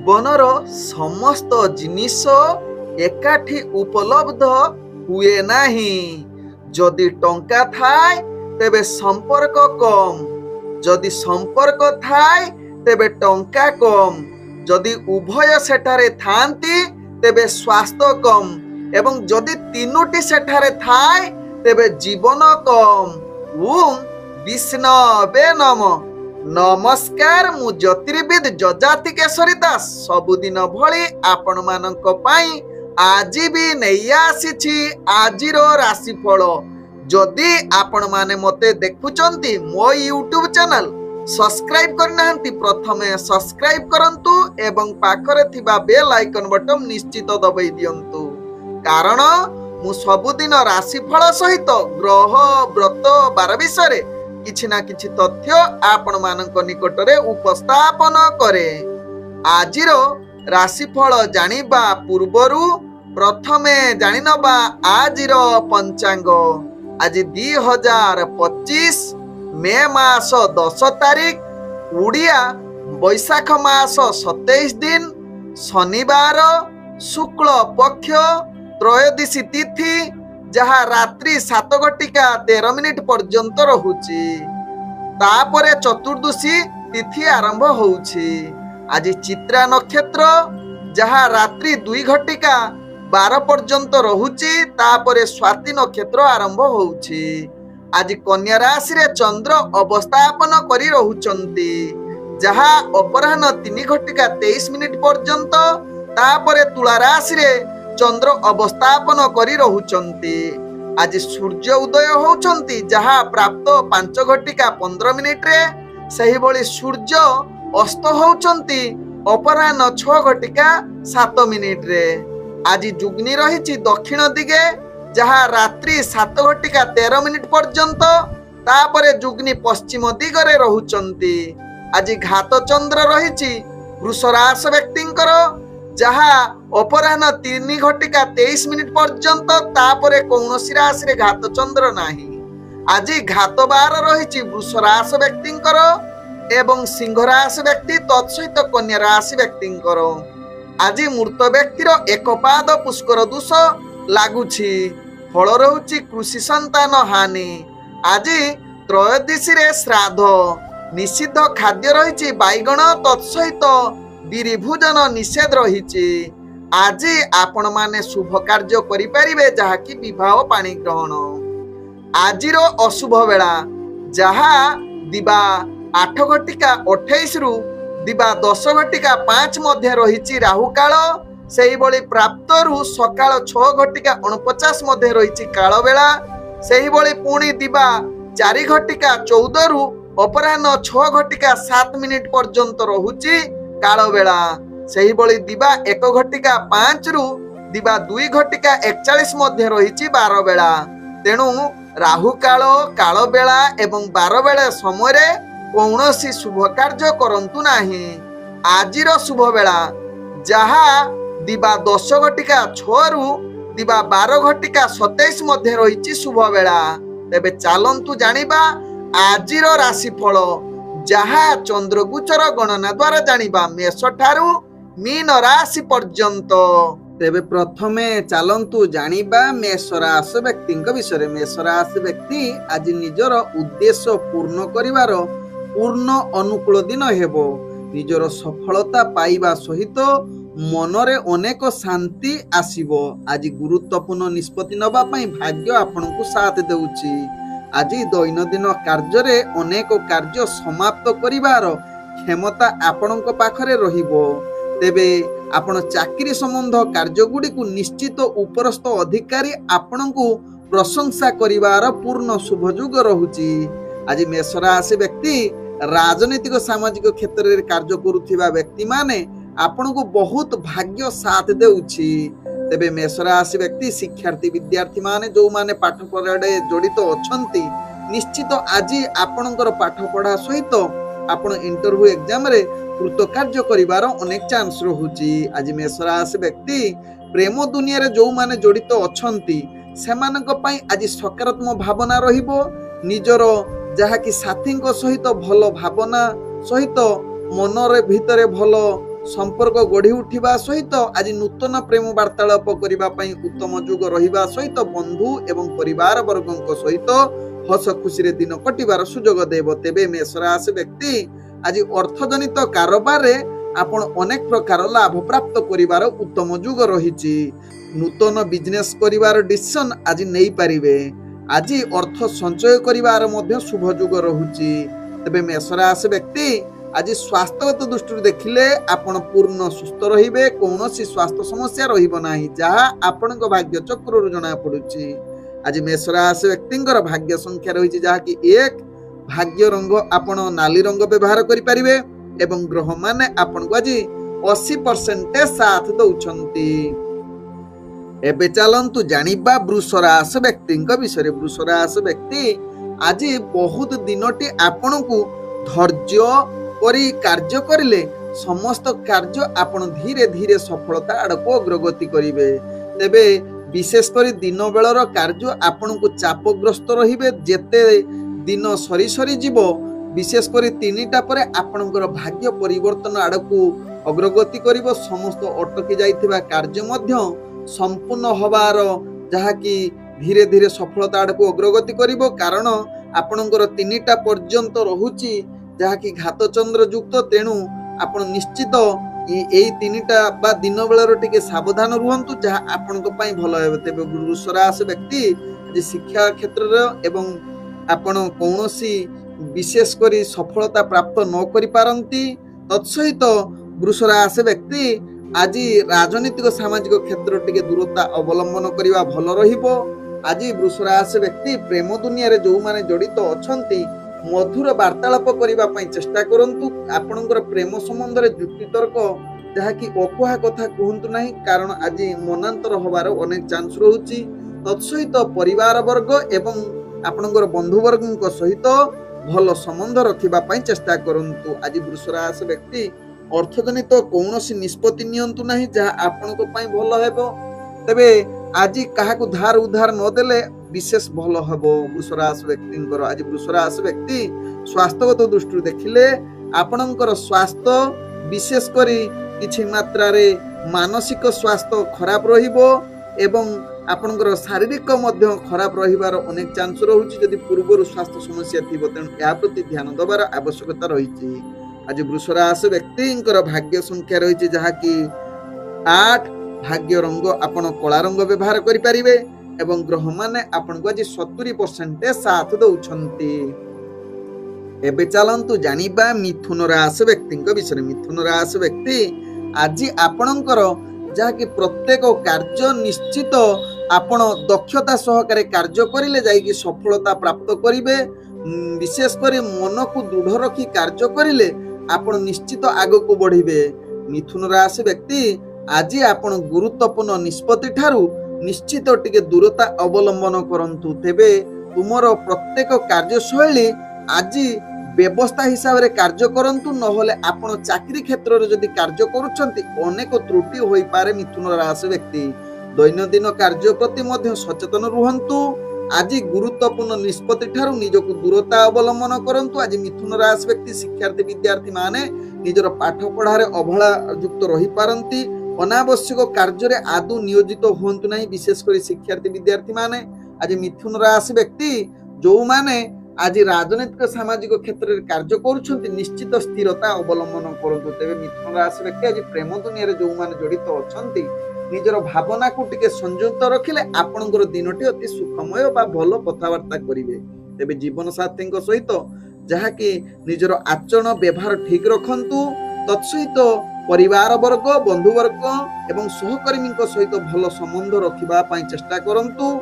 जीवनर समस्त जिनिस एकाठी उपलब्ध हुए नाही। जदि टंका थाए तेबे संपर्क कम, जदि संपर्क थाए तेबे टंका कम, जदि उभय सेठारे थांती तेबे स्वास्थ्य कम, एवं जदि तीनोटी सेठारे थाए तेबे जीवन कम। ओम विष्णवे नमः। नमस्कार, मु ज्योतिर्विद जजाति केशरी दास सबुदिन भली आपण मानक पई आज भी नहीं आसी आजिर राशिफल। जदि आपण माने मते देखुचंती मो यूट्यूब चैनल सब्सक्राइब करनाहंती प्रथमे सब्सक्राइब करंतु एवं पाखरे थिबा बेल आइकन बटन निश्चित दबाई दियंतु, कारण मु सबुदिन राशिफल सहित ग्रह व्रत बार विषय किछि ना किछि तथ्य आपण मानक निकटरे उपस्थापन करे। आजिर राशिफल जानिबा पूर्वरु प्रथमे जानिनबा आजिर पंचांग। आज 2025 मे मास 10 तारिख उड़िया बैशाख मास 27 दिन शनिवार शुक्ल पक्ष त्रयोदशी तिथि जहाँ रात्रि 7:13 पर्यंत रहुची। तापरे चतुर्दशी तिथि आरंभ होउची। आज चित्रा नक्षत्र जहाँ रात्रि 2:12 पर्यंत रहुची। तापरे स्वाति नक्षत्र आरंभ होउची। आज कन्या राशि रे चंद्र अवस्थापन करी रहुचंती, जहाँ अपराह्न 3:23 पर्यंत। तापरे तुला राशि रे चंद्र अवस्थापन करी रहुचंती। आज सूर्य उदय होउचंती, जहाँ प्राप्त 5:15 रे। सही भली सूर्य अस्त होउचंती अपराह्न 6:07 रे। आज जुग्नि रहिछि दक्षिण दिगे, जहाँ रात्रि 7:13 पर्यंत। तापरे जुग्नि पश्चिम दिगरे रहुचंती। आज घात चंद्र रहिछि वृष राशि व्यक्तिंकर, जहाँ अपराह्न 3:23 पर्यंत। तापरे कौनसी राशि रे घात चंद्र नाही। आज घात बार रहिछि वृष राशि व्यक्तिंकर एवं सिंह राशि व्यक्ति तत्सहित कन्या राशि व्यक्तिंकर। आज मृत व्यक्तिर एक पाद पुष्कर दोष लागुछि। फल रहुछि कृषि संतान हानि। आज त्रयोदशी रे श्राद्ध। निषिद्ध खाद्य रहिछि बैगण तत्सहित बिरि भोजन निषेध रहिछि। आज आपण माने शुभ कार्य करि परिबे, जहा कि विवाह पाणी ग्रहण। आजिर अशुभ बेला जहाँ दिबा 8:28 रु दिबा 10:05 मध्य रहिछि राहु काल। सेही बळी प्राप्त रु सकाळ 6:49 मध्य रहिछि काल बेला। सेही बळी पुणी दिबा 4:14 रु अपराह्न 6:07 पर्यंत रहुछि काल बेला। सेही बळी दिबा 1:05 रु दिबा 2:41 मध्य रहिछि 12 बेला। तेणु राहु काल काल बेला एवं 12 बेला समय रे कौनसी शुभ कार्य करंतु नाही। आजिर शुभ बेला जहाँ दिबा 10:06 रु दिबा 12:27 मध्य रहिछि शुभ बेला। तेबे चालंतु जानिबा आजिर राशिफल, जहाँ चंद्रगोचर गणना द्वारा जानिबा मेष ठारू मीन राशि पर्यंत। तेबे प्रथमे चालंतु जानिबा मेष राशि व्यक्तिंक विषय। मेष राशि व्यक्ति आज निजर उद्देश्य पूर्ण करिवार पूर्ण अनुकूल दिन हेबो। निजर सफलता पाइबा सहित मनरे अनेक शांति आसीबो। आज गुरुत्वपूर्ण निष्पत्ति नबा पई भाग्य आपनकु साथ देउची। आज दैनंदिन कार्य रे अनेक कार्य समाप्त करिवार क्षमता आपनक पाखरे रहिबो। तेबे आपण चाकरी संबंध कार्य गुडी को निश्चित उपरस्थ अधिकारी आपनकु प्रशंसा करिवार पूर्ण शुभयोग रहुची। आज मेष राशि व्यक्ति राजनीतिक सामाजिक क्षेत्र रे कार्य करुथिबा व्यक्ति माने आपनकु बहुत भाग्य साथ देउची। तेबे मेष राशि व्यक्ति शिक्षार्थी विद्यार्थी माने जो माने पाठ पढ़ाडे जड़ित अछंती, निश्चित आज आपनकर पाठ पढ़ा सहित आपण इंटरव्यू एग्जाम रे कृतकार्य करिवार अनेक चांस रहुची। आज मेष राशि व्यक्ति प्रेम दुनिया रे जो माने जड़ित अछंती सेमानक पई आज सकारात्मक भावना रहिबो। निजर जहा कि साथी सहित भल भावना सहित मनरे भितरे भल संपर्क गढ़ी उठिबा सहित आज नूतन प्रेम वार्तालाप करबा पई उत्तम जुग रहिबा सहित बंधु एवं परिवार वर्गक सहित हस खुशी रे दिन कटिबार सुजोग देव। तेबे मेष राशि व्यक्ति आज अर्थजनित कारोबार रे आपण अनेक प्रकार लाभ प्राप्त करिवार उत्तम जुग रहिछि। नूतन बिजनेस करिवार डिसिजन आज नै पारिबे। आज अर्थ संचय करिवार मध्य शुभ जुग रहुछि। तेबे मेष राशि व्यक्ति आज स्वास्थ्यगत दृष्टि देखिले आपण पूर्ण सुस्थ रहिबे। कौनसी स्वास्थ्य समस्या रहिबो नाही जहा आपनक भाग्य चक्ररु जणा पडुछि। आज मेष राशि व्यक्तिंकर भाग्य संख्या रहिछि जहा कि 1। भाग्य रंग आपण नाली रंग व्यवहार करि परिबे एवं ग्रह माने आपण को आज 80% साथ दउछंती। एबे चलंतु जानिबा वृष राशि व्यक्तिंक विषय। वृष राशि व्यक्ति आज बहुत दिनटी आपण को धैर्य करी कार्य करिले समस्त कार्य आपण धीरे धीरे सफलता आड़को अग्रगति करिवे। तेबे विशेष करी दिन बेलर कार्य आपण को चापग्रस्त रहिबे। जेते दिन सरी सरी जीवो विशेष करी 3टा परे आपणकर भाग्य परिवर्तन आड़को अग्रगति करिवो। समस्त अटकी जाइथिबा कार्य मध्य संपूर्ण हबार जहा कि धीरे धीरे सफलता आड़को अग्रगति करिवो। कारण आपणकर 3टा पर्यंत रहुची जहा कि घात चंद्र युक्त। तेणु आपण निश्चित एई 3टा बा दिन बेलर टिके सावधान रुहंतु जहा आपणक पई भलो हेबे। तेबे वृष राशि व्यक्ति जे शिक्षा क्षेत्र रे एवं आपण कोनोसी विशेष करी सफलता प्राप्त न करि पारंती। तत्सहित वृष राशि व्यक्ति आज राजनीतिक सामाजिक क्षेत्र टिके दूरता अवलंबन करिवा भलो रहिबो। आज वृष राशि व्यक्ति प्रेम दुनिया रे जो माने जड़ित अछंती मधुर वार्तालाप करिवा पई चेष्टा करंतु। आपणकर प्रेम संबंध रे युक्ति तर्क जहा कि अकुहा कथा कहंतु नाही कारण आज मनांतर होबार अनेक चांस रहउची। तत्सहित परिवार वर्ग एवं आपणकर बंधु वर्गक सहित भलो संबंध रखिबा पई चेष्टा करंतु। आज वृष राशि व्यक्ति अर्थजनित कौनसी निष्पत्ति नियंतु नाही जहा आपणक पई भलो हेबो। तेबे आज काहाकू धार उधार न देले विशेष भलो हबो वृष राशि व्यक्तिंकर। आज वृष राशि व्यक्ति स्वास्थ्यगत दृष्टि देखिले आपणकर स्वास्थ्य विशेष करी किछि मात्रा रे मानसिक स्वास्थ्य खराब रहिबो एवं आपणकर शारीरिक मध्य खराब रहिबार अनेक चांस रहउची। जदि पूर्वरु स्वास्थ्य समस्या थिबो तेणु या प्रति ध्यान दबार आवश्यकता रहिछि। आज वृष राशि व्यक्तिंकर भाग्य संख्या रहिछि जहा कि 8। भाग्य रंग आपण कला रंग व्यवहार करि परिबे एवं ग्रह माने आपण को आज 70% साथ दउछंती। एबे चलंतु जानिबा मिथुन राशि व्यक्तिंक विषय। मिथुन राशि व्यक्ति आज आपणकर जहा कि प्रत्येक कार्य निश्चित आपण दक्षता सहकारे कार्य करिले जाई कि सफलता प्राप्त करिवे। विशेष करी मन को दृढ़ रखी कार्य करिले आपण निश्चित आग को बढ़िबे। मिथुन राशि व्यक्ति आज आपण गुरुत्वपूर्ण निष्पत्ति ठारू निश्चित टिके दूरता अवलंबन करंतु। तेबे तुमर प्रत्येक कार्यशैली आज व्यवस्था हिसाब रे कार्य करंतु नहले आपण चाकरी क्षेत्र रे जदि कार्य करूछंती अनेक त्रुटि होई पारे। मिथुन राशि व्यक्ति दैनंदिन कार्य प्रति मध्य सचेतन रुहंतु। आज गुरुत्वपूर्ण निष्पत्ति ठारू निजको दूरता अवलंबन करंतु। आज मिथुन राशि व्यक्ति शिक्षार्थी विद्यार्थी माने निजर पाठ पढ़ारे अवहेला युक्त रही पारंती। अनावश्यक कार्य रे आदु नियोजित होंतु नहीं विशेष करी शिक्षार्थी विद्यार्थी माने। आज मिथुन राशि व्यक्ति जो माने आज राजनीतिक सामाजिक क्षेत्र रे कार्य करूछंती निश्चित स्थिरता अवलंबन करंतु। तेबे मिथुन राशि व्यक्ति आज प्रेम दुनिया रे जो माने जड़ित अछंती निजर भावना को टिके संयुक्त रखिले आपनकर दिनटी अति सुखमय बा भलो कथावार्ता करिवे। तेबे जीवन साथी सहित जहा कि निजर आचरण व्यवहार ठीक रखंतु। तत्सहित परिवार वर्ग बंधु वर्ग एवं सहकर्मी सहित भलो संबंध रखिबा पई चेष्टा करंतु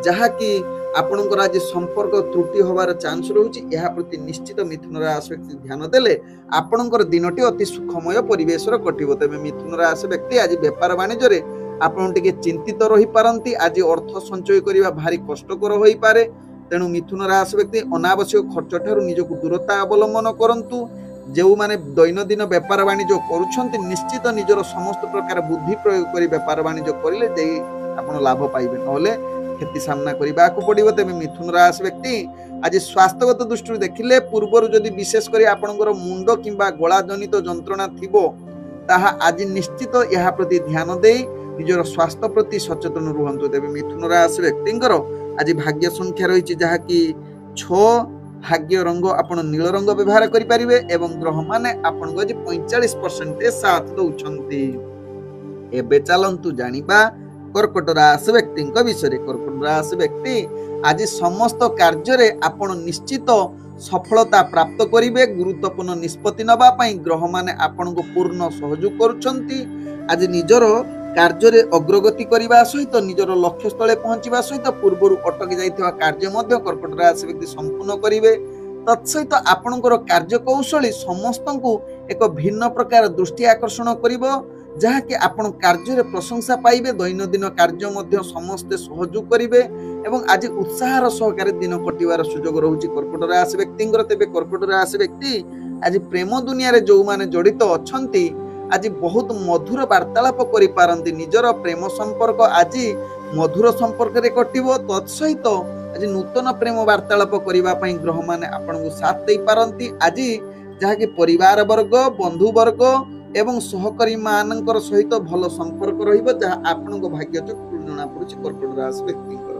जहा कि आपनकर आज संपर्क त्रुटि होबार चांस रहउची। एहा प्रति निश्चित मिथुन राशि व्यक्ति ध्यान देले आपनकर दिनटी अति सुखमय परिवेश रो कटिबो। तबे मिथुन राशि व्यक्ति आज व्यापार वाणिज्य रे आपण टिके चिंतित रही पारंती। आज अर्थ संचय करिबा भारी कष्टकर होई पारे। तेणु मिथुन राशि व्यक्ति अनावश्यक खर्च ठारू निजको दूरता अवलंबन करंतु। जो माने दैनंदिन व्यापार वाणिज्य करूछंती निश्चित निजर समस्त प्रकार बुद्धि प्रयोग करी व्यापार वाणिज्य करिले जेई आपण लाभ पाइबे नहले क्षति सामना करबा को पड़िबो। तबे मिथुन राशि व्यक्ति आज स्वास्थ्यगत दृष्टि देखिले पूर्वर जदि विशेष करी आपनकर मुंड किंबा गला जनित जंत्रणा थिबो ତାହା ଆଜି ନିଶ୍ଚିତ ଏହା ପ୍ରତି ଧ୍ୟାନ ଦେଇ ନିଜର ସ୍ୱାସ୍ଥ୍ୟ ପ୍ରତି ସଚେତନ ରୁହନ୍ତୁ। ତେବେ ମିଥୁନ ରାଶି ବ୍ୟକ୍ତିଙ୍କର ଆଜି ଭାଗ୍ୟ ସଂଖ୍ୟା ରହିଛି ଯାହାକି 6, ଭାଗ୍ୟ ରଙ୍ଗ ଆପଣ ନୀଳ ରଙ୍ଗ ବ୍ୟବହାର କରିପାରିବେ ଏବଂ ଗ୍ରହମାନେ ଆପଣଙ୍କୁ ଆଜି 45% ସାଥ ଦଉଛନ୍ତି। ଏବେ ଚାଲନ୍ତୁ ଜାଣିବା କର୍କଟ ରାଶି ବ୍ୟକ୍ତିଙ୍କ ବିଷୟରେ। କର୍କଟ ରାଶି ବ୍ୟକ୍ତି ଆଜି ସମସ୍ତ କାର୍ଯ୍ୟରେ ଆପଣ ନିଶ୍ଚିତ ସଫଳତା ପ୍ରାପ୍ତ କରିବେ। ଗୁରୁତ୍ୱପୂର୍ଣ୍ଣ ନିଷ୍ପତ୍ତି ନେବା ପାଇଁ ଗ୍ରହମାନେ ଆପଣଙ୍କୁ ପୂର୍ଣ୍ଣ ସହଯୋଗ କରୁଛନ୍ତି। ଆଜି ନିଜର କାର୍ଯ୍ୟରେ ଅଗ୍ରଗତି କରିବା ସହିତ ନିଜର ଲକ୍ଷ୍ୟସ୍ଥଳେ ପହଞ୍ଚିବା ସହିତ ପୂର୍ବରୁ ଅଟକି ଯାଇଥିବା କାର୍ଯ୍ୟ ମଧ୍ୟ କର୍କଟ ରାଶି ବ୍ୟକ୍ତି ସମ୍ପୂର୍ଣ୍ଣ କରିବେ। ତତ୍ସହିତ ଆପଣଙ୍କର କାର୍ଯ୍ୟକୌଶଳୀ ସମସ୍ତଙ୍କୁ ଏକ ଭିନ୍ନ ପ୍ରକାର ଦୃଷ୍ଟି ଆକର୍ଷଣ କରିବ, ଯାହାକି ଆପଣ କାର୍ଯ୍ୟରେ ପ୍ରଶଂସା ପାଇବେ। ଦୈନନ୍ଦିନ କାର୍ଯ୍ୟ ମଧ୍ୟ ସମସ୍ତେ ସହଯୋଗ କରିବେ ଏବଂ ଆଜି ଉତ୍ସାହର ସହକାରେ ଦିନ କଟିବାର ସୁଯୋଗ ରହୁଛି କର୍କଟ ରାଶି ବ୍ୟକ୍ତିଙ୍କର। ତେବେ କର୍କଟ ରାଶି ବ୍ୟକ୍ତି ଆଜି ପ୍ରେମ ଦୁନିଆରେ ଯେଉଁମାନେ ଜଡ଼ିତ ଅଛନ୍ତି ଆଜି ବହୁତ ମଧୁର ବାର୍ତ୍ତାଳାପ କରିପାରନ୍ତି। ନିଜର ପ୍ରେମ ସମ୍ପର୍କ ଆଜି ମଧୁର ସମ୍ପର୍କରେ କଟିବ। ତତ୍ସହିତ ଆଜି ନୂତନ ପ୍ରେମ ବାର୍ତ୍ତାଳାପ କରିବା ପାଇଁ ଗ୍ରହମାନେ ଆପଣଙ୍କୁ ସାଥ ଦେଇପାରନ୍ତି। ଆଜି ଯାହାକି ପରିବାର ବର୍ଗ, ବନ୍ଧୁ ବର୍ଗ ଏବଂ ସହକର୍ମୀ ମାନଙ୍କର ସହିତ ଭଲ ସମ୍ପର୍କ ରହିବ, ଯାହା ଆପଣଙ୍କ ଭାଗ୍ୟ ଚକ୍ରରୁ ଜଣାପଡୁଛି କର୍କଟ ରାଶି ବ୍ୟକ୍ତିଙ୍କର।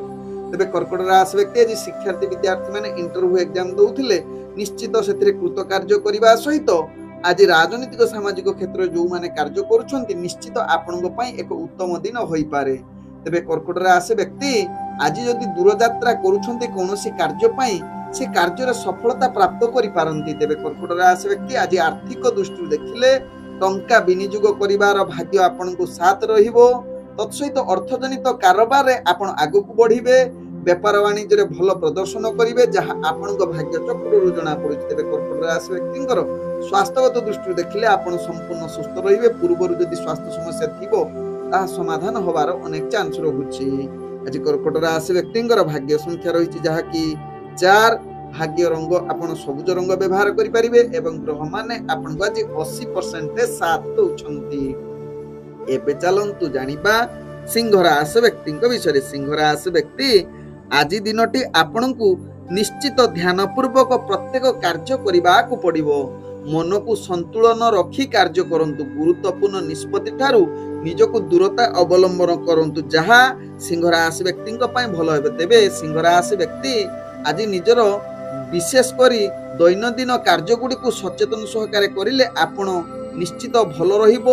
ତେବେ କର୍କଟ ରାଶି ବ୍ୟକ୍ତି ଆଜି ଶିକ୍ଷାର୍ଥୀ ବିଦ୍ୟାର୍ଥୀ ମାନେ ଇଣ୍ଟରଭ୍ୟୁ ଏକ୍ଜାମ ଦଉଥିଲେ ନିଶ୍ଚିତ ସେଥିରେ କୃତକାର୍ଯ୍ୟ କରିବା ସହିତ ଆଜି ରାଜନୈତିକ ସାମାଜିକ କ୍ଷେତ୍ରରେ ଯେଉଁମାନେ କାର୍ଯ୍ୟ କରୁଛନ୍ତି ନିଶ୍ଚିତ ଆପଣଙ୍କ ପାଇଁ ଏକ ଉତ୍ତମ ଦିନ ହୋଇପାରେ। ତେବେ କର୍କଟ ରାଶି ବ୍ୟକ୍ତି ଆଜି ଯଦି ଦୂରଯାତ୍ରା କରୁଛନ୍ତି କୌଣସି କାର୍ଯ୍ୟ ପାଇଁ ସେ କାର୍ଯ୍ୟରେ ସଫଳତା ପ୍ରାପ୍ତ କରିପାରନ୍ତି। ତେବେ କର୍କଟ ରାଶି ବ୍ୟକ୍ତି ଆଜି ଆର୍ଥିକ ଦୃଷ୍ଟିରୁ ଦେଖିଲେ ଟଙ୍କା ବିନିଯୋଗ କରିବାର ଭାଗ୍ୟ ଆପଣଙ୍କୁ ସାଥ ରହିବ। ତତ୍ସହିତ ଅର୍ଥଜନିତ କାରବାରରେ ଆପଣ ଆଗକୁ ବଢିବେ। ବେପାର ବାଣିଜ୍ୟରେ ଭଲ ପ୍ରଦର୍ଶନ କରିବେ, ଯାହା ଆପଣଙ୍କ ଭାଗ୍ୟ ଚକ୍ରରୁ ଜଣାପଡୁଛି। ତେବେ କର୍କଟ ରାଶି ବ୍ୟକ୍ତିଙ୍କର ସ୍ୱାସ୍ଥ୍ୟଗତ ଦୃଷ୍ଟିରୁ ଦେଖିଲେ ଆପଣ ସମ୍ପୂର୍ଣ୍ଣ ସୁସ୍ଥ ରହିବେ। ପୂର୍ବରୁ ଯଦି ସ୍ୱାସ୍ଥ୍ୟ ସମସ୍ୟା ଥିବ ତାହା ସମାଧାନ ହେବାର ଅନେକ ଚାନ୍ସ ରହୁଛି। ଆଜି କର୍କଟ ରାଶି ବ୍ୟକ୍ତିଙ୍କର ଭାଗ୍ୟ ସଂଖ୍ୟା ରହିଛି ଯାହାକି 4, ଭାଗ୍ୟ ରଙ୍ଗ ଆପଣ ସବୁଜ ରଙ୍ଗ ବ୍ୟବହାର କରିପାରିବେ ଏବଂ ଗ୍ରହମାନେ ଆପଣଙ୍କୁ ଆଜି 80% ସାଥ ଦଉଛନ୍ତି। ଏବେ ଚାଲନ୍ତୁ ଜାଣିବା ସିଂହ ରାଶି ବ୍ୟକ୍ତିଙ୍କ ବିଷୟରେ। ସିଂହ ରାଶି ବ୍ୟକ୍ତି ଆଜି ଦିନଟି ଆପଣଙ୍କୁ ନିଶ୍ଚିତ ଧ୍ୟାନ ପୂର୍ବକ ପ୍ରତ୍ୟେକ କାର୍ଯ୍ୟ କରିବାକୁ ପଡିବ। ମନକୁ ସନ୍ତୁଳନ ରଖି କାର୍ଯ୍ୟ କରନ୍ତୁ। ଗୁରୁତ୍ୱପୂର୍ଣ୍ଣ ନିଷ୍ପତ୍ତି ଠାରୁ ନିଜକୁ ଦୂରତା ଅବଲମ୍ବନ କରନ୍ତୁ, ଯାହା ସିଂହ ରାଶି ବ୍ୟକ୍ତିଙ୍କ ପାଇଁ ଭଲ ହେବ। ତେବେ ସିଂହ ରାଶି ବ୍ୟକ୍ତି ଆଜି ନିଜର ବିଶେଷ କରି ଦୈନନ୍ଦିନ କାର୍ଯ୍ୟଗୁଡ଼ିକୁ ସଚେତନ ସହକାରେ କରିଲେ ଆପଣ ନିଶ୍ଚିତ ଭଲ ରହିବ।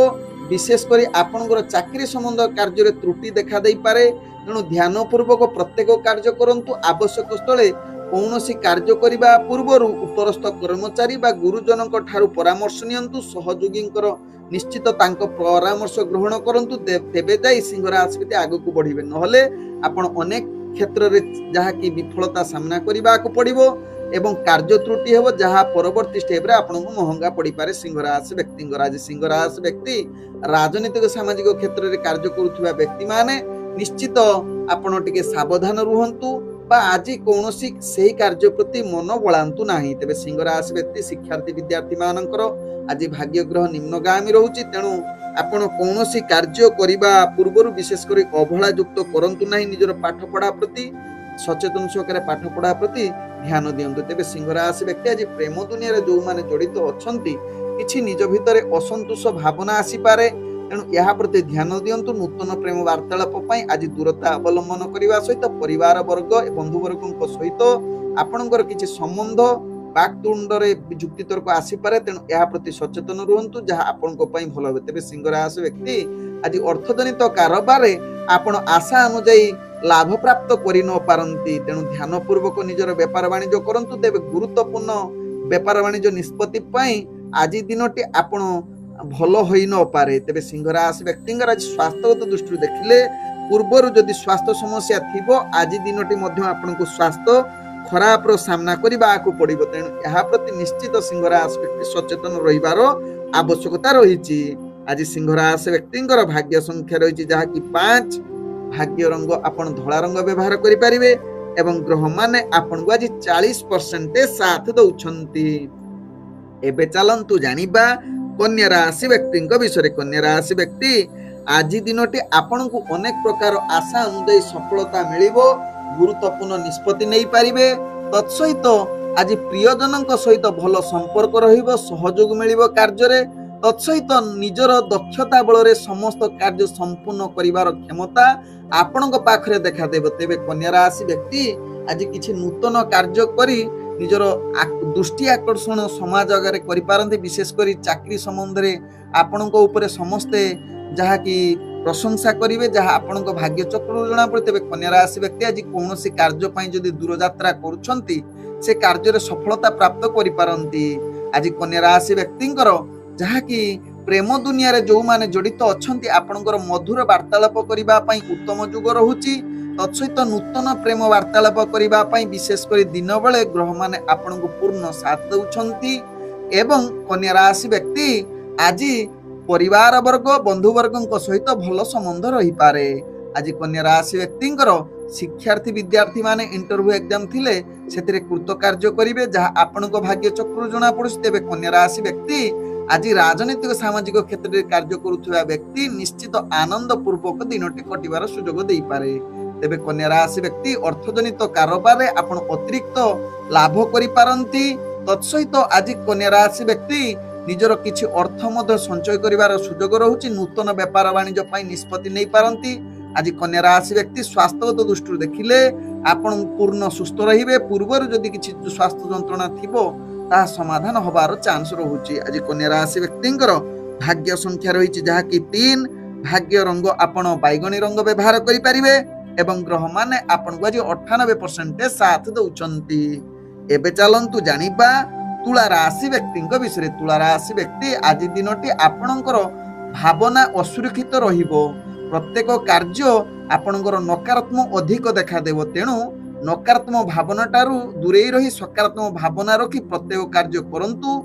ବିଶେଷ କରି ଆପଣଙ୍କର ଚାକିରି ସମ୍ବନ୍ଧ କାର୍ଯ୍ୟରେ ତ୍ରୁଟି ଦେଖା ଦେଇପାରେ, ତେଣୁ ଧ୍ୟାନ ପୂର୍ବକ ପ୍ରତ୍ୟେକ କାର୍ଯ୍ୟ କରନ୍ତୁ। ଆବଶ୍ୟକ ସ୍ଥଳେ କୌଣସି କାର୍ଯ୍ୟ କରିବା ପୂର୍ବରୁ ଉପରସ୍ଥ କର୍ମଚାରୀ ବା ଗୁରୁଜନଙ୍କ ଠାରୁ ପରାମର୍ଶ ନିଅନ୍ତୁ। ସହଯୋଗୀଙ୍କର ନିଶ୍ଚିତ ତାଙ୍କ ପରାମର୍ଶ ଗ୍ରହଣ କରନ୍ତୁ, ତେବେ ଯାଇ ସିଂହ ରାଶି ବ୍ୟକ୍ତି ଆଗକୁ ବଢିବେ। ନହେଲେ ଆପଣ ଅନେକ କ୍ଷେତ୍ରରେ ଯାହାକି ବିଫଳତା ସାମ୍ନା କରିବାକୁ ପଡିବ ଏବଂ କାର୍ଯ୍ୟ ତ୍ରୁଟି ହେବ, ଯାହା ପରବର୍ତ୍ତୀ ଷ୍ଟେପରେ ଆପଣଙ୍କୁ ମହଙ୍ଗା ପଡିପାରେ ସିଂହ ରାଶି ବ୍ୟକ୍ତିଙ୍କର। ଆଜି ସିଂହ ରାଶି ବ୍ୟକ୍ତି ରାଜନୈତିକ ସାମାଜିକ କ୍ଷେତ୍ରରେ କାର୍ଯ୍ୟ କରୁଥିବା ବ୍ୟକ୍ତିମାନେ ନିଶ୍ଚିତ ଆପଣ ଟିକେ ସାବଧାନ ରୁହନ୍ତୁ ବା ଆଜି କୌଣସି ସେହି କାର୍ଯ୍ୟ ପ୍ରତି ମନ ବଳାନ୍ତୁ ନାହିଁ। ତେବେ ସିଂହ ରାଶି ବ୍ୟକ୍ତି ଶିକ୍ଷାର୍ଥୀ ବିଦ୍ୟାର୍ଥୀ ମାନଙ୍କର ଆଜି ଭାଗ୍ୟ ଗ୍ରହ ନିମ୍ନଗାମୀ ରହୁଛି, ତେଣୁ ଆପଣ କୌଣସି କାର୍ଯ୍ୟ କରିବା ପୂର୍ବରୁ ବିଶେଷ କରି ଅବହେଳା ଯୁକ୍ତ କରନ୍ତୁ ନାହିଁ। ନିଜର ପାଠ ପଢା ପ୍ରତି ସଚେତନ ସହକାରେ ପାଠ ପଢା ପ୍ରତି ଧ୍ୟାନ ଦିଅନ୍ତୁ। ତେବେ ସିଂହ ରାଶି ବ୍ୟକ୍ତି ଆଜି ପ୍ରେମ ଦୁନିଆରେ ଯେଉଁମାନେ ଜଡ଼ିତ ଅଛନ୍ତି କିଛି ନିଜ ଭିତରେ ଅସନ୍ତୋଷ ଭାବନା ଆସିପାରେ, ତେଣୁ ଏହା ପ୍ରତି ଧ୍ୟାନ ଦିଅନ୍ତୁ। ନୂତନ ପ୍ରେମ ବାର୍ତ୍ତାଳାପ ପାଇଁ ଆଜି ଦୂରତା ଅବଲମ୍ବନ କରିବା ସହିତ ପରିବାର ବର୍ଗ ବନ୍ଧୁ ବର୍ଗଙ୍କ ସହିତ ଆପଣଙ୍କର କିଛି ସମ୍ବନ୍ଧ ବାକ୍ତୁଣ୍ଡରେ ଯୁକ୍ତିତର୍କ ଆସିପାରେ, ତେଣୁ ଏହା ପ୍ରତି ସଚେତନ ରୁହନ୍ତୁ, ଯାହା ଆପଣଙ୍କ ପାଇଁ ଭଲ ହେବ। ତେବେ ସିଂହ ରାଶି ବ୍ୟକ୍ତି ଆଜି ଅର୍ଥଜନିତ କାରବାରରେ ଆପଣ ଆଶା ଅନୁଯାୟୀ ଲାଭ ପ୍ରାପ୍ତ କରି ନ ପାରନ୍ତି, ତେଣୁ ଧ୍ୟାନ ପୂର୍ବକ ନିଜର ବେପାର ବାଣିଜ୍ୟ କରନ୍ତୁ। ତେବେ ଗୁରୁତ୍ୱପୂର୍ଣ୍ଣ ବେପାର ବାଣିଜ୍ୟ ନିଷ୍ପତ୍ତି ପାଇଁ ଆଜି ଦିନଟି ଆପଣ ଭଲ ହୋଇ ନପାରେ। ତେବେ ସିଂହ ରାଶି ବ୍ୟକ୍ତିଙ୍କର ଆଜି ସ୍ୱାସ୍ଥ୍ୟଗତ ଦୃଷ୍ଟିରୁ ଦେଖିଲେ ପୂର୍ବରୁ ଯଦି ସ୍ୱାସ୍ଥ୍ୟ ସମସ୍ୟା ଥିବ ଆଜି ଦିନଟି ମଧ୍ୟ ଆପଣଙ୍କୁ ସ୍ୱାସ୍ଥ୍ୟ ଖରାପର ସାମ୍ନା କରିବାକୁ ପଡିବ, ତେଣୁ ଏହା ପ୍ରତି ନିଶ୍ଚିତ ସିଂହ ରାଶି ବ୍ୟକ୍ତି ସଚେତନ ରହିବାର ଆବଶ୍ୟକତା ରହିଛି। ଆଜି ସିଂହ ରାଶି ବ୍ୟକ୍ତିଙ୍କର ଭାଗ୍ୟ ସଂଖ୍ୟା ରହିଛି ଯାହାକି 5, ଭାଗ୍ୟ ରଙ୍ଗ ଆପଣ ଧଳା ରଙ୍ଗ ବ୍ୟବହାର କରିପାରିବେ ଏବଂ ଗ୍ରହମାନେ ଆପଣଙ୍କୁ ଆଜି 40% ସାଥ ଦଉଛନ୍ତି। ଏବେ ଚାଲନ୍ତୁ ଜାଣିବା କନ୍ୟା ରାଶି ବ୍ୟକ୍ତିଙ୍କ ବିଷୟରେ। କନ୍ୟା ରାଶି ବ୍ୟକ୍ତି ଆଜି ଦିନଟି ଆପଣଙ୍କୁ ଅନେକ ପ୍ରକାର ଆଶା ଅନୁଯାୟୀ ସଫଳତା ମିଳିବ। ଗୁରୁତ୍ୱପୂର୍ଣ୍ଣ ନିଷ୍ପତ୍ତି ନେଇପାରିବେ। ତତ୍ସହିତ ଆଜି ପ୍ରିୟଜନଙ୍କ ସହିତ ଭଲ ସମ୍ପର୍କ ରହିବ, ସହଯୋଗ ମିଳିବ କାର୍ଯ୍ୟରେ। तत्सहित निजर दक्षता बल समस्त कार्य संपूर्ण करिवार क्षमता आपणक पाखरे देखादेव। तेबे कन्या राशि व्यक्ति आज किछि नूतन कार्य करी निजर दृष्टि आकर्षण समाज आगे करिपारନ୍ତି। विशेष करी चाकरी संबंध रे आपणक उपरे समस्ते जहा कि प्रशंसा करिवे, जहा आपणक भाग्य चक्र जणा पड़े। तेबे कन्या राशि व्यक्ति आज कोनोसी कार्य पई जदि दूर यात्रा करूछंती से कार्य रे सफलता प्राप्त करिपारନ୍ତି। आज कन्या राशि व्यक्तिंकर जहा कि प्रेम दुनिया रे जो माने जड़ित अछंती आपणकर मधुर वार्तालाप करिबा पई उत्तम जुग रहुची। तत्सहित नूतन प्रेम वार्तालाप करिबा पई विशेष करी दिन बेले ग्रह माने आपणको पूर्ण साथ दउछंती। एवं कन्या राशि व्यक्ति आज परिवार वर्ग बंधु वर्गଙ୍କ सहित भल संबंध रही पारे। आज कन्या राशि व्यक्तिंकर शिक्षार्थी विद्यार्थी माने इंटरव्यू एग्जाम थिले सेतिरे कृतकार्य करिवे, जहा आपणको भाग्य चक्र जणा पड़ुछि। तेबे कन्या राशि व्यक्ति आज राजनीतिक सामाजिक क्षेत्र में कार्य करुवा व्यक्ति निश्चित आनंद पूर्वक दिनटी कटिवार सुजोग दे पारे। तेबे कन्या राशि व्यक्ति अर्थजनित कारोबार रे आपण अतिरिक्त लाभ करि पारंती। तत्सहित आज कन्या राशि व्यक्ति निजर किछि अर्थ मध्य संचय करिवार सुजोग रहुछि। नूतन व्यापार वाणिज्य पई निष्पत्ति नै पारंती। आज कन्या राशि व्यक्ति स्वास्थ्यगत दृष्टि देखिले आपण पूर्ण सुस्थ रहिबे। पूर्वर जदि किछि स्वास्थ्य जंत्रणा थिबो ता समाधान होबार चांस रहुछि। आज कन्या राशि व्यक्तिंकर भाग्य संख्या रहिछि जहा कि 3। भाग्य रंग आपण बैगणी रंग व्यवहार करि परिबे एवं ग्रह माने आपण को आज 98% साथ दउछंती। एबे चलंतु जानिबा तुला राशि व्यक्तिंक विषय। तुला राशि व्यक्ति आज दिनटी आपणकर भावना असुरक्षित रहिबो। प्रत्येक कार्य आपणकर नकारात्मक अधिक देखा देबो। तेणु नकारात्मक भावनाटारू दूरे रही सकारात्मक भावना रखी प्रत्येक कार्य करंतु।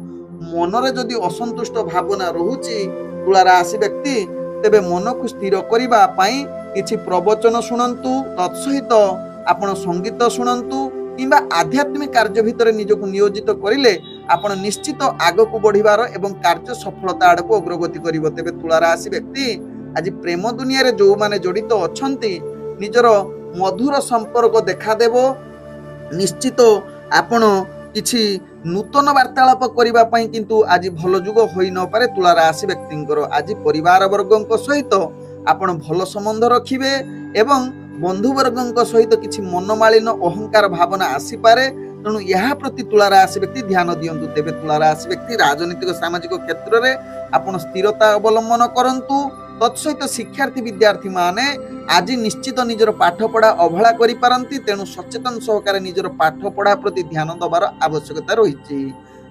मनरे जदि असंतुष्ट भावना रहुची तुला राशि व्यक्ति तेबे मन को स्थिर करिबा पई किछि प्रवचन सुनंतु। तत्सहित आपण संगीत सुनंतु किंबा आध्यात्मिक कार्य भितर निजको नियोजित करिले आपण निश्चित आगो को बढ़िबार एवं कार्य सफलता आड़ को अग्रगति करिवो। तेबे तुला राशि व्यक्ति आज प्रेम दुनिया रे जो माने जड़ित अछंती निजर मधुर संपर्क देखा देबो। निश्चित आपण किछि नूतन वार्तालाप करिबा पई किंतु आज भल जुग होई न पारे। तुला राशि व्यक्तिंकर आज परिवार वर्गଙ୍କ सहित आपण भल संबंध रखिबे एवं बंधु वर्गଙ୍କ सहित किछि मनमालिन अहंकार भावना आसी पारे। तेणु यह प्रति तुला राशि व्यक्ति ध्यान दियंतु। तेबे तुला राशि व्यक्ति राजनीतिक सामाजिक क्षेत्र रे आपण स्थिरता अवलंबन करंतु। तत्सहित शिक्षार्थी विद्यार्थी माने आज निश्चित निजर पाठ पढ़ा अवहेला करि पारंती। तेणु सचेतन सहकारे निजर पाठ पढ़ा प्रति ध्यान दबार आवश्यकता रहिछि।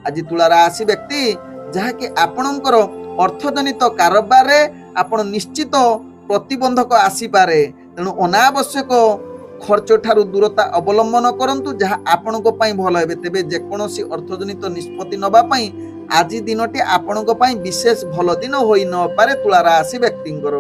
आज तुला राशि व्यक्ति जहा कि आपणकर अर्थजनित कारोबार रे आपण निश्चित प्रतिबंधक आसी पारे। तेणु अनावश्यक खर्च ठारू दूरता अवलंबन करंतु जहा आपणको पई भल हेबे। तेबे जे कोनोसी अर्थजनित निष्पत्ति नबा पई आज दिनटी आपणको पई विशेष भल दिन होई न पारे तुला राशि व्यक्तिंकर।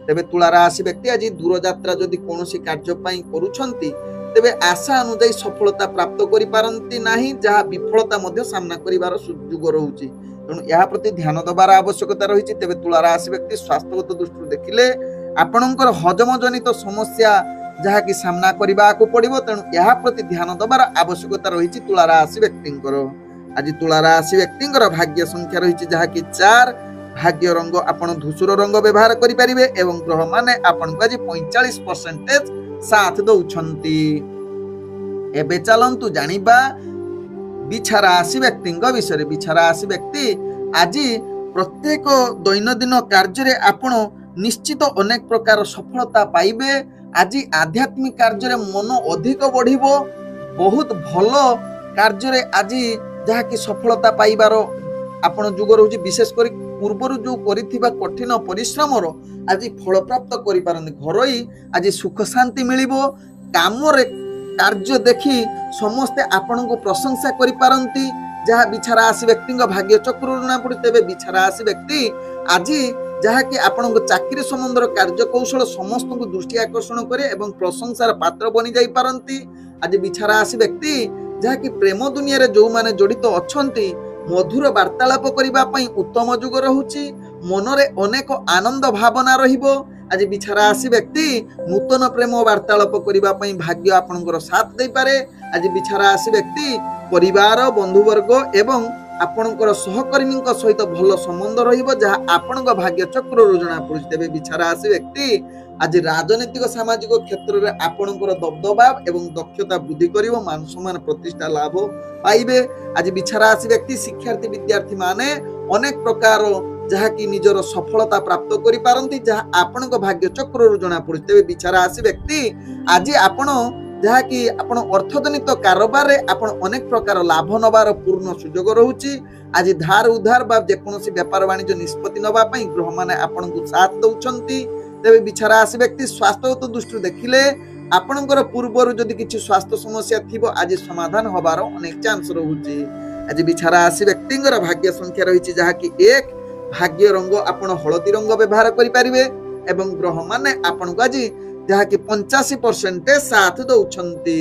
तेबे तुला राशि व्यक्ति आज दूर यात्रा जदि कोनोसी कार्य पई करूछंती तेबे आशा अनुसार सफलता प्राप्त करि पारंती नाही, जहा विफलता मध्ये सामना करिवार सुयोग रहुची। तेणु यह प्रति ध्यान दबार आवश्यकता रहिछि। तेबे तुला राशि व्यक्ति स्वास्थ्यगत दृष्टि देखिले आपणकर हजम जनित समस्या जहा कि सामना करिबा को पड़िबो। तेणु यह प्रति ध्यान दबार आवश्यकता रहिछि तुला राशि व्यक्तिंकर। आज तुला राशि व्यक्तिंकर भाग्य संख्या रहिछि जहा कि 4। भाग्य रंग आपण धूसर रंग व्यवहार करि परिबे एवं ग्रह माने आपण को आज 45% साथ दउछंती। एबे चलंतु जानिबा बिछा राशि व्यक्तिंक विषय। बिछा राशि व्यक्ति आज प्रत्येक दैनंदिन कार्य रे आपण निश्चित अनेक प्रकार सफलता पाइबे। आज आध्यात्मिक कार्य रे मन अधिक बढ़िबो। बहुत भल कार्य रे आज जहा कि सफलता पाइबार आपण जुग रहुछि। विशेष करी पूर्वर जो करिथिबा कठिन परिश्रम रो आज फल प्राप्त करि पारंती। घरई आज सुख शांति मिलिबो। काम रे कार्य देखि समस्ते आपण को प्रशंसा करि पारंती, जहा बिछा राशि व्यक्तिंग भाग्य चक्र जना पड़े। तेबे बिछा राशि व्यक्ति आज जहा कि आपण को चाकरी संबंधर कार्य कौशल समस्त को दृष्टि आकर्षण करे एवं प्रशंसार पात्र बनि जाई पारंती। आज बिछा राशि व्यक्ति जहा कि प्रेम दुनिया रे जो माने जड़ित अछंती मधुर वार्तालाप करिबा पई उत्तम जुग रहुछि। मनरे अनेक आनंद भावना रहिबो। आज बिछा राशि व्यक्ति नूतन प्रेम वार्तालाप करिबा पई भाग्य आपनकर साथ दे पारे। आज बिछा राशि व्यक्ति परिवार बंधुवर्ग एवं ଆପଣଙ୍କର ସହକର୍ମୀଙ୍କ ସହିତ ଭଲ ସମ୍ବନ୍ଧ ରହିବ, ଯାହା ଆପଣଙ୍କ ଭାଗ୍ୟ ଚକ୍ରରୁ ଜଣାପଡ଼ୁଛି। ତେବେ ବିଛା ରାଶି ବ୍ୟକ୍ତି ଆଜି ରାଜନୈତିକ ସାମାଜିକ କ୍ଷେତ୍ରରେ ଆପଣଙ୍କର ଦବଦବା ଏବଂ ଦକ୍ଷତା ବୃଦ୍ଧି କରିବ, ମାନ ସମ୍ମାନ ପ୍ରତିଷ୍ଠା ଲାଭ ପାଇବେ। ଆଜି ବିଛା ରାଶି ବ୍ୟକ୍ତି ଶିକ୍ଷାର୍ଥୀ ବିଦ୍ୟାର୍ଥୀ ମାନେ ଅନେକ ପ୍ରକାର ଯାହାକି ନିଜର ସଫଳତା ପ୍ରାପ୍ତ କରିପାରନ୍ତି, ଯାହା ଆପଣଙ୍କ ଭାଗ୍ୟ ଚକ୍ରରୁ ଜଣାପଡ଼ୁଛି। ତେବେ ବିଛା ରାଶି ବ୍ୟକ୍ତି ଆଜି ଆପଣ ଯାହାକି ଆପଣ ଅର୍ଥଜନିତ କାରବାରରେ ଆପଣ ଅନେକ ପ୍ରକାର ଲାଭ ନେବାର ପୂର୍ଣ୍ଣ ସୁଯୋଗ ରହୁଛି। ଆଜି ଧାର ଉଧାର ବା ଯେକୌଣସି ବେପାର ବାଣିଜ୍ୟ ନିଷ୍ପତ୍ତି ନେବା ପାଇଁ ଗ୍ରହମାନେ ଆପଣଙ୍କୁ ସାଥ ଦେଉଛନ୍ତି। ତେବେ ବିଛା ରାଶି ବ୍ୟକ୍ତି ସ୍ୱାସ୍ଥ୍ୟଗତ ଦୃଷ୍ଟିରୁ ଦେଖିଲେ ଆପଣଙ୍କର ପୂର୍ବରୁ ଯଦି କିଛି ସ୍ୱାସ୍ଥ୍ୟ ସମସ୍ୟା ଥିବ ଆଜି ସମାଧାନ ହେବାର ଅନେକ ଚାନ୍ସ ରହୁଛି। ଆଜି ବିଛା ରାଶି ବ୍ୟକ୍ତିଙ୍କର ଭାଗ୍ୟ ସଂଖ୍ୟା ରହିଛି ଯାହାକି 1, ଭାଗ୍ୟ ରଙ୍ଗ ଆପଣ ହଳଦୀ ରଙ୍ଗ ବ୍ୟବହାର କରିପାରିବେ ଏବଂ ଗ୍ରହମାନେ ଆପଣଙ୍କୁ ଆଜି ଯାହାକି 85% ସାଥ ଦେଉଛନ୍ତି।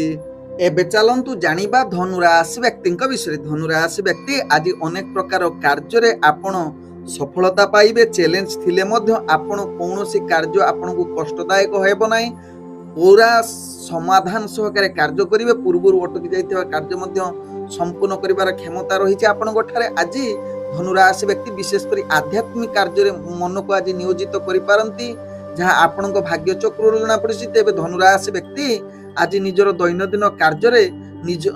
ଏବେ ଚାଲନ୍ତୁ ଜାଣିବା ଧନୁରାଶି ବ୍ୟକ୍ତିଙ୍କ ବିଷୟରେ। ଧନୁରାଶି ବ୍ୟକ୍ତି ଆଜି ଅନେକ ପ୍ରକାର କାର୍ଯ୍ୟରେ ଆପଣ ସଫଳତା ପାଇବେ। ଚ୍ୟାଲେଞ୍ଜ ଥିଲେ ମଧ୍ୟ ଆପଣ କୌଣସି କାର୍ଯ୍ୟ ଆପଣଙ୍କୁ କଷ୍ଟଦାୟକ ହେବ ନାହିଁ, ପୁରା ସମାଧାନ ସହକାରେ କାର୍ଯ୍ୟ କରିବେ। ପୂର୍ବରୁ ଅଟକି ଯାଇଥିବା କାର୍ଯ୍ୟ ମଧ୍ୟ ସମ୍ପୂର୍ଣ୍ଣ କରିବାର କ୍ଷମତା ରହିଛି ଆପଣଙ୍କ ଠାରେ। ଆଜି ଧନୁରାଶି ବ୍ୟକ୍ତି ବିଶେଷ କରି ଆଧ୍ୟାତ୍ମିକ କାର୍ଯ୍ୟରେ ମନକୁ ଆଜି ନିୟୋଜିତ କରିପାରନ୍ତି, ଯାହା ଆପଣଙ୍କ ଭାଗ୍ୟ ଚକ୍ରରୁ ଜଣାପଡ଼ିଛି। ତେବେ ଧନୁରାଶି ବ୍ୟକ୍ତି ଆଜି ନିଜର ଦୈନନ୍ଦିନ କାର୍ଯ୍ୟରେ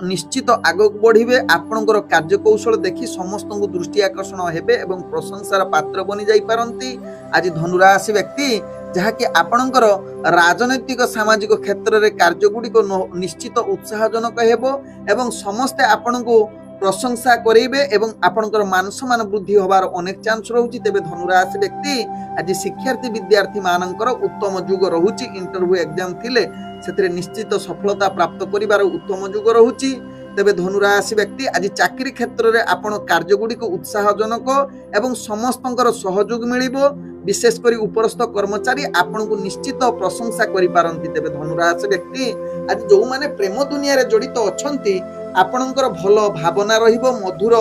ନିଶ୍ଚିତ ଆଗକୁ ବଢ଼ିବେ। ଆପଣଙ୍କର କାର୍ଯ୍ୟକୌଶଳ ଦେଖି ସମସ୍ତଙ୍କୁ ଦୃଷ୍ଟି ଆକର୍ଷଣ ହେବେ ଏବଂ ପ୍ରଶଂସାର ପାତ୍ର ବନି ଯାଇପାରନ୍ତି। ଆଜି ଧନୁରାଶି ବ୍ୟକ୍ତି ଯାହାକି ଆପଣଙ୍କର ରାଜନୈତିକ ସାମାଜିକ କ୍ଷେତ୍ରରେ କାର୍ଯ୍ୟଗୁଡ଼ିକ ନିଶ୍ଚିତ ଉତ୍ସାହଜନକ ହେବ ଏବଂ ସମସ୍ତେ ଆପଣଙ୍କୁ ପ୍ରଶଂସା କରିବେ ଏବଂ ଆପଣଙ୍କର ମାନ ସମ୍ମାନ ବୃଦ୍ଧି ହେବାର ଅନେକ ଚାନ୍ସ ରହୁଛି। ତେବେ ଧନୁରାଶି ବ୍ୟକ୍ତି ଆଜି ଶିକ୍ଷାର୍ଥୀ ବିଦ୍ୟାର୍ଥୀ ମାନଙ୍କର ଉତ୍ତମ ଯୁଗ ରହୁଛି। ଇଣ୍ଟରଭ୍ୟୁ ଏକ୍ଜାମ ଥିଲେ ସେଥିରେ ନିଶ୍ଚିତ ସଫଳତା ପ୍ରାପ୍ତ କରିବାର ଉତ୍ତମ ଯୁଗ ରହୁଛି। ତେବେ ଧନୁରାଶି ବ୍ୟକ୍ତି ଆଜି ଚାକିରି କ୍ଷେତ୍ରରେ ଆପଣ କାର୍ଯ୍ୟଗୁଡ଼ିକ ଉତ୍ସାହଜନକ ଏବଂ ସମସ୍ତଙ୍କର ସହଯୋଗ ମିଳିବ। ବିଶେଷ କରି ଉପରସ୍ଥ କର୍ମଚାରୀ ଆପଣଙ୍କୁ ନିଶ୍ଚିତ ପ୍ରଶଂସା କରିପାରନ୍ତି। ତେବେ ଧନୁରାଶି ବ୍ୟକ୍ତି ଆଜି ଯେଉଁମାନେ ପ୍ରେମ ଦୁନିଆରେ ଜଡ଼ିତ ଅଛନ୍ତି ଆପଣଙ୍କର ଭଲ ଭାବନା ରହିବ, ମଧୁର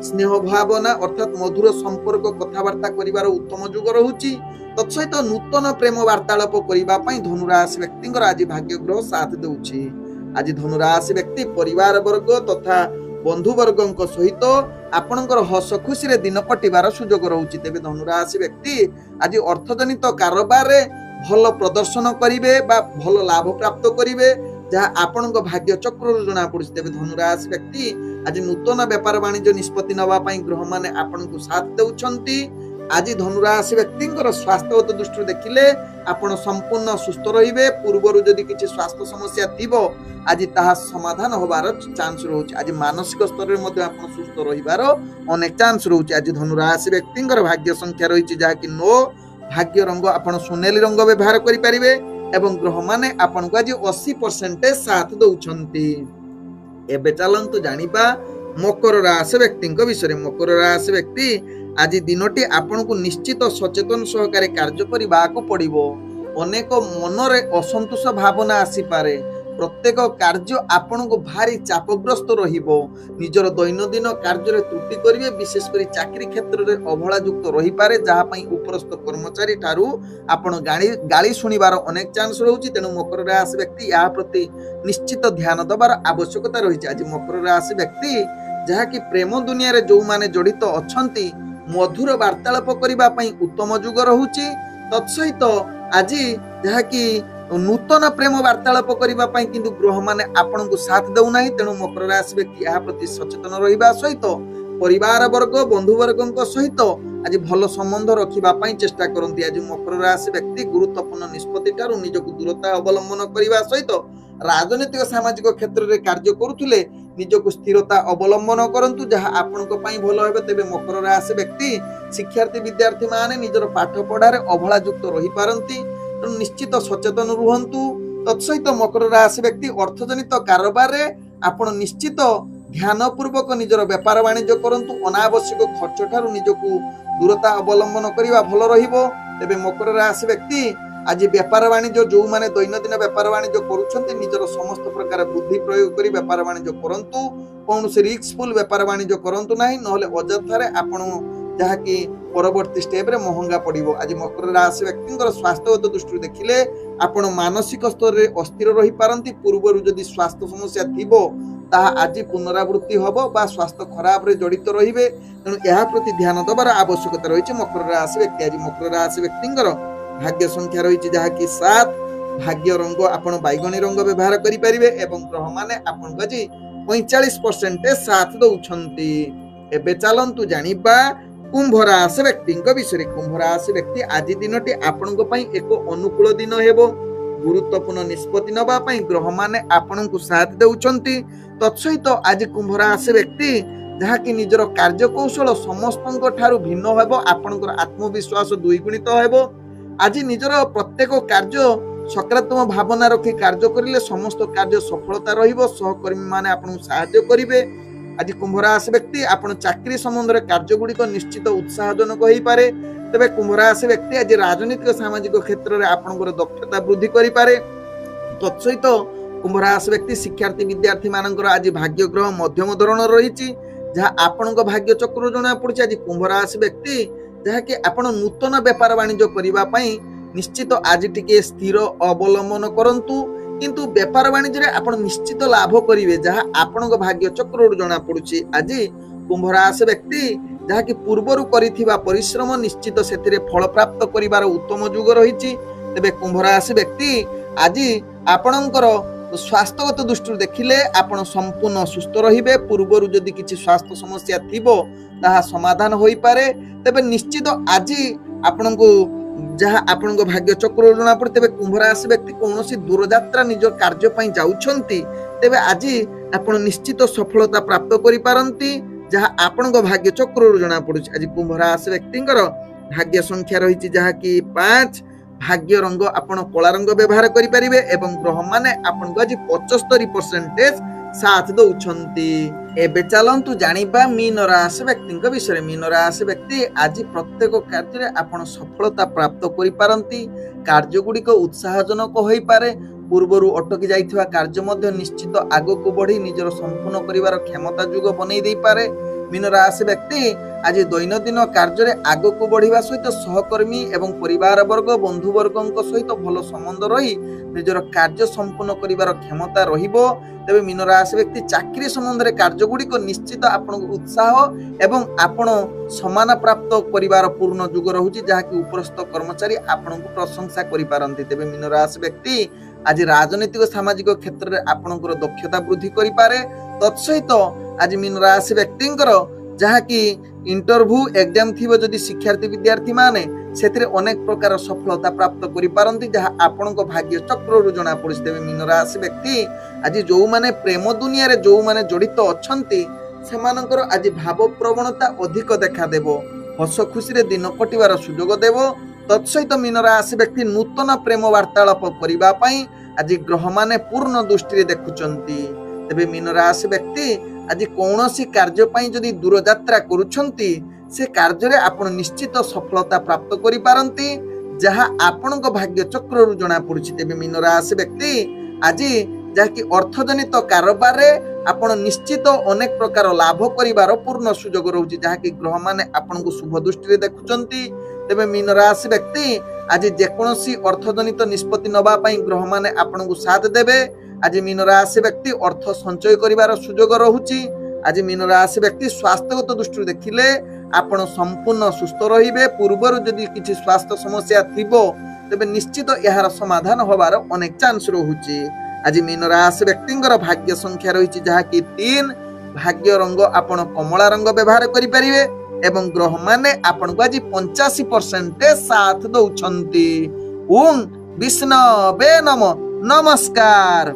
ସ୍ନେହ ଭାବନା ଅର୍ଥାତ୍ ମଧୁର ସମ୍ପର୍କ କଥାବାର୍ତ୍ତା କରିବାର ଉତ୍ତମ ଯୁଗ ରହୁଛି। ତତ୍ସହିତ ନୂତନ ପ୍ରେମ ବାର୍ତ୍ତାଳାପ କରିବା ପାଇଁ ଧନୁରାଶି ବ୍ୟକ୍ତିଙ୍କର ଆଜି ଭାଗ୍ୟ ଗ୍ରହ ସାଥ ଦେଉଛି। ଆଜି ଧନୁରାଶି ବ୍ୟକ୍ତି ପରିବାର ବର୍ଗ ତଥା ବନ୍ଧୁବର୍ଗଙ୍କ ସହିତ ଆପଣଙ୍କର ହସ ଖୁସିରେ ଦିନ କଟିବାର ସୁଯୋଗ ରହୁଛି। ତେବେ ଧନୁରାଶି ବ୍ୟକ୍ତି ଆଜି ଅର୍ଥଜନିତ କାରବାରରେ ଭଲ ପ୍ରଦର୍ଶନ କରିବେ ବା ଭଲ ଲାଭ ପ୍ରାପ୍ତ କରିବେ, ଯାହା ଆପଣଙ୍କ ଭାଗ୍ୟ ଚକ୍ରରୁ ଜଣାପଡ଼ୁଛି। ତେବେ ଧନୁରାଶି ବ୍ୟକ୍ତି ଆଜି ନୂତନ ବେପାର ବାଣିଜ୍ୟ ନିଷ୍ପତ୍ତି ନେବା ପାଇଁ ଗ୍ରହମାନେ ଆପଣଙ୍କୁ ସାଥ ଦେଉଛନ୍ତି। ଆଜି ଧନୁରାଶି ବ୍ୟକ୍ତିଙ୍କର ସ୍ୱାସ୍ଥ୍ୟଗତ ଦୃଷ୍ଟିରୁ ଦେଖିଲେ ଆପଣ ସମ୍ପୂର୍ଣ୍ଣ ସୁସ୍ଥ ରହିବେ। ପୂର୍ବରୁ ଯଦି କିଛି ସ୍ୱାସ୍ଥ୍ୟ ସମସ୍ୟା ଥିବ ଆଜି ତାହା ସମାଧାନ ହେବାର ଚାନ୍ସ ରହୁଛି। ଆଜି ମାନସିକ ସ୍ତରରେ ମଧ୍ୟ ଆପଣ ସୁସ୍ଥ ରହିବାର ଅନେକ ଚାନ୍ସ ରହୁଛି। ଆଜି ଧନୁରାଶି ବ୍ୟକ୍ତିଙ୍କର ଭାଗ୍ୟ ସଂଖ୍ୟା ରହିଛି ଯାହାକି 9, ଭାଗ୍ୟ ରଙ୍ଗ ଆପଣ ସୁନେଲି ରଙ୍ଗ ବ୍ୟବହାର କରିପାରିବେ ଏବଂ ଗ୍ରହମାନେ ଆପଣଙ୍କୁ ଆଜି 80% ସାଥ ଦେଉଛନ୍ତି। ଏବେ ଚାଲନ୍ତୁ ଜାଣିବା ମକର ରାଶି ବ୍ୟକ୍ତିଙ୍କ ବିଷୟରେ। ମକର ରାଶି ବ୍ୟକ୍ତି ଆଜି ଦିନଟି ଆପଣଙ୍କୁ ନିଶ୍ଚିତ ସଚେତନ ସହକାରେ କାର୍ଯ୍ୟ କରିବାକୁ ପଡ଼ିବ। ଅନେକ ମନରେ ଅସନ୍ତୋଷ ଭାବନା ଆସିପାରେ। ପ୍ରତ୍ୟେକ କାର୍ଯ୍ୟ ଆପଣଙ୍କୁ ଭାରି ଚାପଗ୍ରସ୍ତ ରହିବ। ନିଜର ଦୈନନ୍ଦିନ କାର୍ଯ୍ୟରେ ତ୍ରୁଟି କରିବେ। ବିଶେଷ କରି ଚାକିରି କ୍ଷେତ୍ରରେ ଅବହେଳାଯୁକ୍ତ ରହିପାରେ, ଯାହା ପାଇଁ ଉପରସ୍ଥ କର୍ମଚାରୀ ଠାରୁ ଆପଣ ଗାଳି ଶୁଣିବାର ଅନେକ ଚାନ୍ସ ରହୁଛି। ତେଣୁ ମକର ରାଶି ବ୍ୟକ୍ତି ଏହା ପ୍ରତି ନିଶ୍ଚିତ ଧ୍ୟାନ ଦେବାର ଆବଶ୍ୟକତା ରହିଛି। ଆଜି ମକର ରାଶି ବ୍ୟକ୍ତି ଯାହାକି ପ୍ରେମ ଦୁନିଆରେ ଯେଉଁମାନେ ଜଡ଼ିତ ଅଛନ୍ତି ମଧୁର ବାର୍ତ୍ତାଳାପ କରିବା ପାଇଁ ଉତ୍ତମ ଯୁଗ ରହୁଛି। ତତ୍ସହିତ ଆଜି ଯାହାକି ନୂତନ ପ୍ରେମ ବାର୍ତ୍ତାଳାପ କରିବା ପାଇଁ କିନ୍ତୁ ଗ୍ରହମାନେ ଆପଣଙ୍କୁ ସାଥ ଦେଉନାହିଁ। ତେଣୁ ମକର ରାଶି ବ୍ୟକ୍ତି ଏହା ପ୍ରତି ସଚେତନ ରହିବା ସହିତ ପରିବାର ବର୍ଗ ବନ୍ଧୁବର୍ଗଙ୍କ ସହିତ ଆଜି ଭଲ ସମ୍ବନ୍ଧ ରଖିବା ପାଇଁ ଚେଷ୍ଟା କରନ୍ତି। ଆଜି ମକର ରାଶି ବ୍ୟକ୍ତି ଗୁରୁତ୍ୱପୂର୍ଣ୍ଣ ନିଷ୍ପତ୍ତି ଠାରୁ ନିଜକୁ ଦୂରତା ଅବଲମ୍ବନ କରିବା ସହିତ ରାଜନୈତିକ ସାମାଜିକ କ୍ଷେତ୍ରରେ କାର୍ଯ୍ୟ କରୁଥିଲେ ନିଜକୁ ସ୍ଥିରତା ଅବଲମ୍ବନ କରନ୍ତୁ, ଯାହା ଆପଣଙ୍କ ପାଇଁ ଭଲ ହେବ। ତେବେ ମକର ରାଶି ବ୍ୟକ୍ତି ଶିକ୍ଷାର୍ଥୀ ବିଦ୍ୟାର୍ଥୀ ମାନେ ନିଜର ପାଠ ପଢ଼ାରେ ଅବହେଳାଯୁକ୍ତ ରହିପାରନ୍ତି, ତେଣୁ ନିଶ୍ଚିତ ସଚେତନ ରୁହନ୍ତୁ। ତତ୍ସହିତ ମକର ରାଶି ବ୍ୟକ୍ତି ଅର୍ଥଜନିତ କାରବାରରେ ଆପଣ ନିଶ୍ଚିତ ଧ୍ୟାନପୂର୍ବକ ନିଜର ବେପାର ବାଣିଜ୍ୟ କରନ୍ତୁ। ଅନାବଶ୍ୟକ ଖର୍ଚ୍ଚ ଠାରୁ ନିଜକୁ ଦୂରତା ଅବଲମ୍ବନ କରିବା ଭଲ ରହିବ। ତେବେ ମକର ରାଶି ବ୍ୟକ୍ତି ଆଜି ବେପାର ବାଣିଜ୍ୟ ଯେଉଁମାନେ ଦୈନନ୍ଦିନ ବେପାର ବାଣିଜ୍ୟ କରୁଛନ୍ତି ନିଜର ସମସ୍ତ ପ୍ରକାର ବୁଦ୍ଧି ପ୍ରୟୋଗ କରି ବେପାର ବାଣିଜ୍ୟ କରନ୍ତୁ। କୌଣସି ରିସ୍କଫୁଲ୍ ବେପାର ବାଣିଜ୍ୟ କରନ୍ତୁ ନାହିଁ, ନହେଲେ ଅଯଥାରେ ଆପଣ ଯାହାକି ପରବର୍ତ୍ତୀ ଷ୍ଟେପରେ ମହଙ୍ଗା ପଡ଼ିବ। ଆଜି ମକର ରାଶି ବ୍ୟକ୍ତିଙ୍କର ସ୍ୱାସ୍ଥ୍ୟଗତ ଦୃଷ୍ଟିରୁ ଦେଖିଲେ आपण मानसिक स्तर रे अस्थिर रही पारंती पूर्वरु जदि स्वास्थ्य समस्या थिबो ताहा आज पुनरावृत्ति हबो बा स्वास्थ्य खराब रे जड़ित रहिबे तेणु यहा प्रति ध्यान दबार आवश्यकता रही मकर राशि व्यक्ति आज मकर राशि व्यक्तिंकर भाग्य संख्या रही जहा कि 7 भाग्य रंग आपण बैगणी रंग व्यवहार करि परिबे एवं ग्रह माने आपण गजी 45% साथ दउछंती। एबे चलंतु जानिबा कुंभ राशि व्यक्ति विषय कुंभ राशि व्यक्ति आज दिनटी आपण एक अनुकूल दिन हेबो गुरुत्वपूर्ण निष्पत्ति नबा पई ग्रह माने आपण को साथ दउछंती। तत्सहित आज कुंभ राशि व्यक्ति जहा कि निजर कार्य कौशल समस्त ठारू भिन्न हेबो आपणकर आत्मविश्वास द्विगुणित हेबो। आज निजर प्रत्येक कार्य सकारात्मक भावना रखी कार्य करिले समस्त कार्य सफलता रहिबो सहकर्मी माने आपन सहायता करिवे। आज कुंभ राशि व्यक्ति आपन चाकरी संबंध रे कार्य गुडी को निश्चित उत्साहजनक होई पारे। तबे कुंभ राशि व्यक्ति आज राजनीतिक सामाजिक क्षेत्र रे आपनकर दक्षता वृद्धि करि पारे। तत्सहित कुंभ राशि व्यक्ति शिक्षार्थी विद्यार्थी मानकर आज भाग्य ग्रह मध्यम धरण रहिछि जहा आपनक भाग्य चक्र जणा पड़छि। आज कुंभ राशि व्यक्ति जहा कि आपण नूतन व्यापार वाणिज्य करिबा पई निश्चित आज टिके स्थिर अवलंबन करंतु किंतु व्यापार वाणिज्य रे आपण निश्चित लाभ करिवे जहा आपनक भाग्य चक्र जणा पड़ुछि। आज कुंभ राशि व्यक्ति जहा कि पूर्वरु करिथिबा परिश्रम निश्चित सेतिरे फल प्राप्त करिवार उत्तम युग रहिछि। तबे कुंभ राशि व्यक्ति आज आपणकर स्वास्थ्यगत दृष्टि देखिले आपण संपूर्ण सुस्थ रहिबे। पूर्वरु जदि किछि स्वास्थ्य समस्या थिबो ताहा समाधान होई पारे। तबे निश्चित आज आपणको जहाँ आपण भाग्य चक्र जना पड़े तेबे कुंभ राशि व्यक्ति कौन सी दूरयात्रा निज कार्य पई जाउछंती तेबे आज आपण निश्चित सफलता प्राप्त करि पारंती जहाँ आपण भाग्य चक्र जना पड़ुछि। आज कुंभ राशि व्यक्तिंकर भाग्य संख्या रहिछि जहाँ कि 5 भाग्य रंग आपण कला रंग व्यवहार करि परिबे एवं ग्रह माने आपण आज 75% साथ दउछंती। एबे चलंतु जानिबा मीन राशि व्यक्ति विषय मीन राशि व्यक्ति आज प्रत्येक कार्य आपण सफलता प्राप्त करि पारंती। कार्य गुडी को उत्साहजनक होई पारे। पूर्वरु अटकी जाइथिबा कार्य मध्य निश्चित आगो को बढ़ी निजर संपूर्ण करिवार क्षमता जुग बनै देई पारे। मीन राशि व्यक्ति आज दैनंदिन कार्य रे आगो को बढ़िबा सहित सहकर्मी एवं परिवार वर्ग बंधु वर्गक सहित भल संबंध रही निजर कार्य संपूर्ण करिवार क्षमता रहिबो। तबे मीन राशि व्यक्ति चाकरी संबंध रे कार्य गुडी को निश्चित आपण उत्साह एवं आपण सम्मान प्राप्त करिवार पूर्ण युग रहुछि जहा कि उपरस्थ कर्मचारी आपण को प्रशंसा करि पारंती। तबे मीन राशि व्यक्ति आज राजनीतिक सामाजिक क्षेत्र रे आपणकर दक्षता वृद्धि करि पारे। तत्सहित आज मीन राशि व्यक्तिंकर जहा कि इंटरव्यू एग्जाम थिबो जदि शिक्षार्थी विद्यार्थी माने सेतिरे अनेक प्रकार सफलता प्राप्त करि पारंती जहा आपणको भाग्य चक्र रु जणा पड़ि। तबे मीन राशि व्यक्ति आज जो माने प्रेम दुनिया रे जो माने जड़ित अछंती सेमानकर आज भाव प्रवणता अधिक देखा देबो हस खुशी रे दिन कटिवार सुजोग देबो। तत्सहित मीन राशि व्यक्ति नूतन प्रेम वार्तालाप करिबा पई आज ग्रह माने पूर्ण दृष्टि रे देखुचंती। तबे मीन राशि व्यक्ति आज कौनसी कार्य पई जदि दूर यात्रा करूछंती से कार्य रे आपण निश्चित सफलता प्राप्त करि पारंती जहा आपणक भाग्य चक्र रु जणा पड़ुछि। तबे मीन राशि व्यक्ति आज जहा कि अर्थजनित कारोबार रे आपण निश्चित अनेक प्रकार लाभ करिवार पूर्ण सुजोग रहउछि जहा कि ग्रह माने आपण को शुभ दृष्टि रे देखुचंती। तबे मीन राशि व्यक्ति आज जेकोसी अर्थजनित निष्पत्ति नबा पई ग्रह माने आपण को साथ देबे। आज मीन राशि व्यक्ति अर्थ संचय करिवार सुजोग रहुछि। आज मीन राशि व्यक्ति स्वास्थ्यगत दृष्टि देखिले आपण संपूर्ण सुस्थ रहिबे। पूर्वरु जदि किछि स्वास्थ्य समस्या थिबो तबे निश्चित यार समाधान होबार अनेक चांस रहुछि। आज मीन राशि व्यक्तिंकर भाग्य संख्या रहिछि जहा कि 3 भाग्य रंग आपण कमला रंग व्यवहार करि परिबे एवं ग्रह माने आपण को आज 85% साथ दउछंती। ओम विष्णवे नमः। नमस्कार।